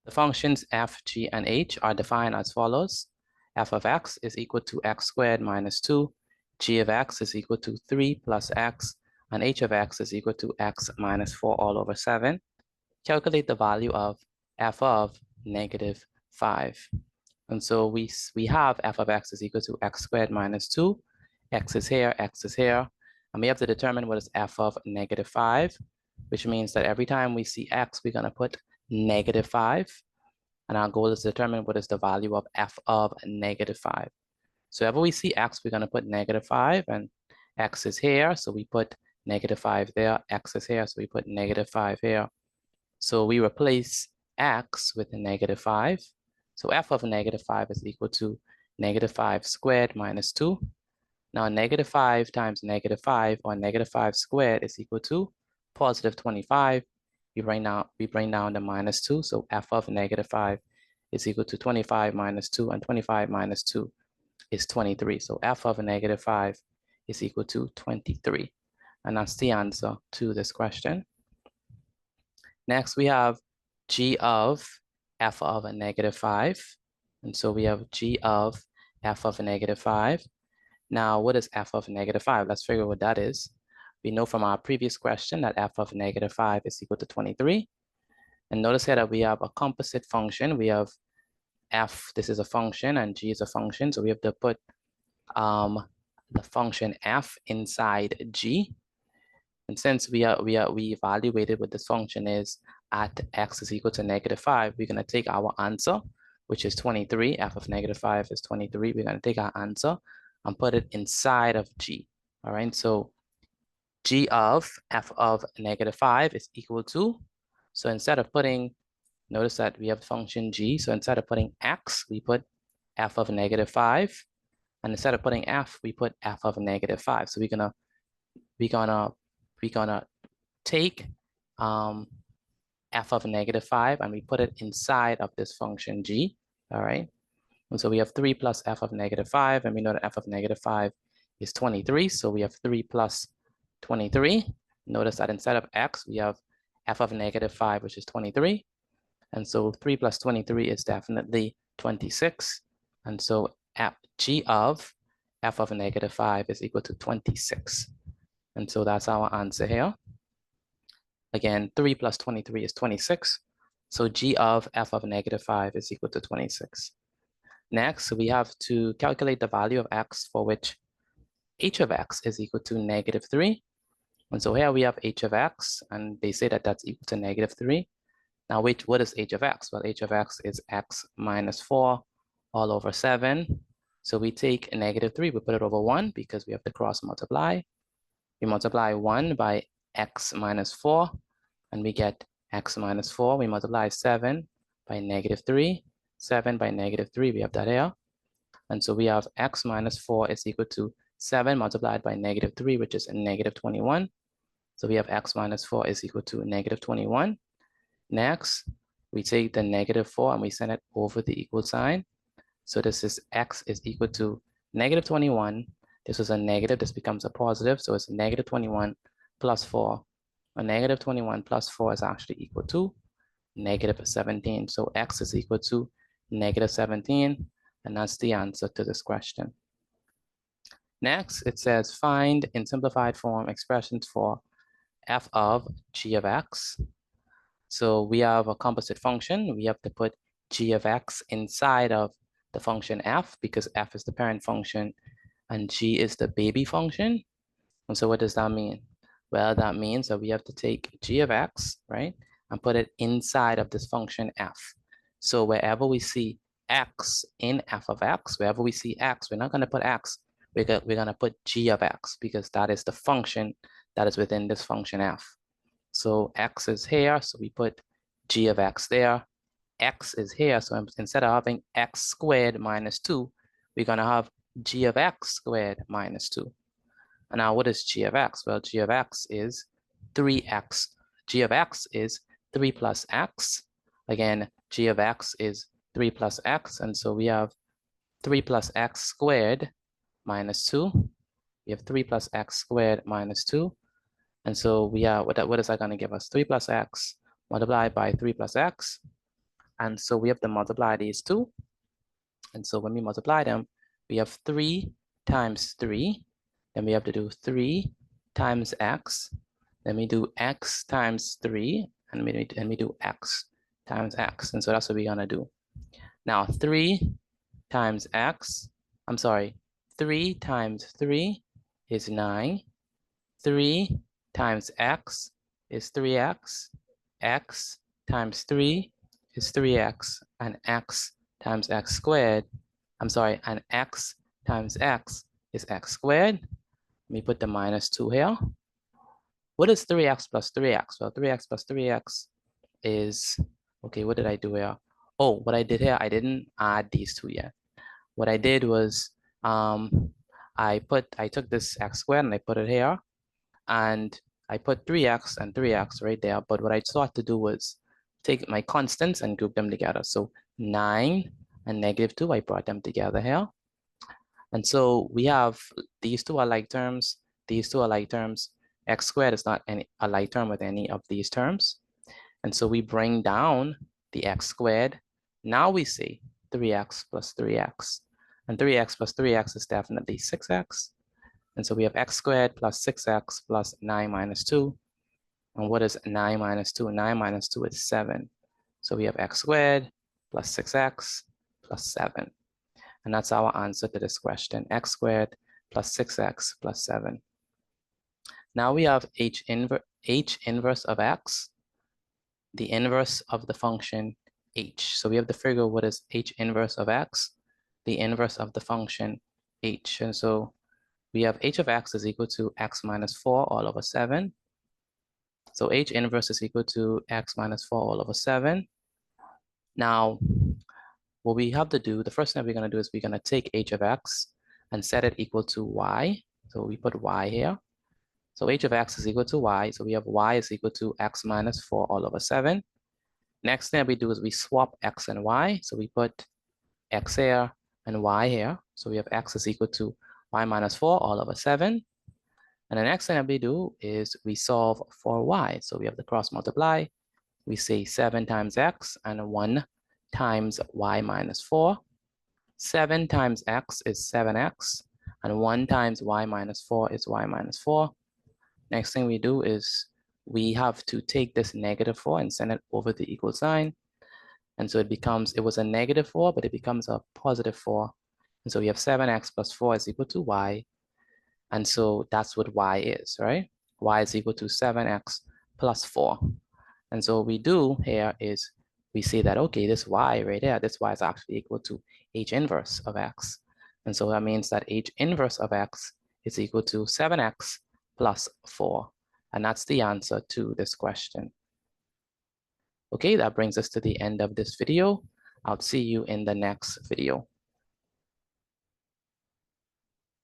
The functions f, g, and h are defined as follows. F of x is equal to x squared minus 2, g of x is equal to 3 plus x, and h of x is equal to x minus 4 all over 7. Calculate the value of f of negative 5. And so we have f of x is equal to x squared minus 2. X is here, and we have to determine what is f of negative 5, which means that every time we see x, we're going to put negative 5. And our goal is to determine what is the value of f of negative 5. So whenever we see x, we're going to put negative 5, and x is here, so we put negative 5 there. X is here, so we put negative 5 here. So we replace x with a negative 5. So f of negative 5 is equal to negative 5 squared minus 2. Now negative 5 times negative 5, or negative 5 squared, is equal to positive 25. We bring down the minus 2, so f of negative 5 is equal to 25 minus 2, and 25 minus 2 is 23. So f of negative 5 is equal to 23. And that's the answer to this question. Next, we have g of f of a negative 5. And so we have g of f of a negative 5. Now, what is f of negative 5? Let's figure what that is. We know from our previous question that f of negative 5 is equal to 23. And notice here that we have a composite function. We have f, this is a function, and g is a function. So we have to put the function f inside g. And since we evaluated what this function is at x is equal to negative 5, we're going to take our answer, which is 23. F of negative 5 is 23. We're going to take our answer and put it inside of g. All right, so g of f of negative 5 is equal to, so instead of putting, notice that we have the function g, so instead of putting x, we put f of negative 5, and instead of putting f, we put f of negative 5. So we're gonna take f of negative 5, and we put it inside of this function g. All right, and so we have 3 plus f of negative 5, and we know that f of negative 5 is 23. So we have 3 plus 23. Notice that instead of x, we have f of negative 5, which is 23. And so 3 plus 23 is definitely 26. And so g of f of negative 5 is equal to 26. And so that's our answer here. Again, 3 plus 23 is 26. So g of f of negative 5 is equal to 26. Next, we have to calculate the value of x for which h of x is equal to negative 3. And so here we have h of x, and they say that that's equal to negative 3. Now, what is h of x? Well, h of x is x minus 4 all over 7. So we take a negative 3, we put it over 1 because we have to cross multiply. We multiply 1 by x minus 4, and we get x minus 4. We multiply 7 by negative 3. 7 by negative 3, we have that here. And so we have x minus 4 is equal to 7 multiplied by negative 3, which is a negative 21. So we have x minus 4 is equal to negative 21. Next, we take the negative 4 and we send it over the equal sign. So this is x is equal to negative 21. This is a negative, this becomes a positive. So it's negative 21 plus 4. A negative 21 plus 4 is actually equal to negative 17. So x is equal to negative 17. And that's the answer to this question. Next, it says find in simplified form expressions for f of g of x. So we have a composite function. We have to put g of x inside of the function f because f is the parent function and g is the baby function. And so what does that mean? Well, that means that we have to take g of x, right, and put it inside of this function f. So wherever we see x in f of x, wherever we see x, we're not going to put x, we're going to put g of x because that is the function that is within this function f. So x is here, so we put g of x there. X is here, so instead of having x squared minus 2, we're going to have g of x squared minus 2. And now what is g of x? Well, g of x is 3x. G of x is 3 plus x. Again, g of x is 3 plus x, and so we have 3 plus x squared minus 2. We have 3 plus x squared minus 2. And so we have, what is that going to give us? 3 plus x multiplied by 3 plus x. And so we have to multiply these two. And so when we multiply them, we have 3 times 3. Then we have to do 3 times x. Then we do x times 3. And we do x times x. And so that's what we're going to do. Now 3 times x, 3 times 3 is 9. 3 times x is 3x. X times 3 is 3x. And x times x squared, and x times x is x squared. Let me put the minus 2 here. What is 3x plus 3x? Well, 3x plus 3x is, okay, what did I do here? Oh, what I did here, I didn't add these two yet. What I did was, I took this x squared and I put it here, and I put 3x and 3x right there. But what I thought to do was take my constants and group them together. So 9 and negative 2, I brought them together here. And so we have these two are like terms. These two are like terms. X squared is not a like term with any of these terms. And so we bring down the x squared. Now we see 3x plus 3x. And 3x plus 3x is definitely 6x. And so we have x squared plus 6x plus 9 minus 2. And what is 9 minus 2? 9 minus 2 is 7. So we have x squared plus 6x plus 7. And that's our answer to this question, x squared plus 6x plus 7. Now we have h inverse of x, the inverse of the function h. So we have to figure what is h inverse of x, the inverse of the function h. And so we have h of x is equal to x minus 4 all over 7. So h inverse is equal to x minus 4 all over 7. Now, what we have to do, the first thing we're going to do is we're going to take h of x and set it equal to y. So we put y here. So h of x is equal to y. So we have y is equal to x minus 4 all over 7. Next thing we do is we swap x and y. So we put x here and y here. So we have x is equal to y minus 4 all over 7. And the next thing that we do is we solve for y. So we have the cross multiply. We say 7 times x and 1 times y minus 4. 7 times x is 7x, and 1 times y minus 4 is y minus 4. Next thing we do is we have to take this negative 4 and send it over the equal sign. And so it was a negative 4, but it becomes a positive 4. And so we have 7x plus 4 is equal to y. And so that's what y is, right? Y is equal to 7x plus 4. And so what we do here is we say that, okay, this y right there, this y is actually equal to h inverse of x. And so that means that h inverse of x is equal to 7x plus 4. And that's the answer to this question. Okay, that brings us to the end of this video. I'll see you in the next video.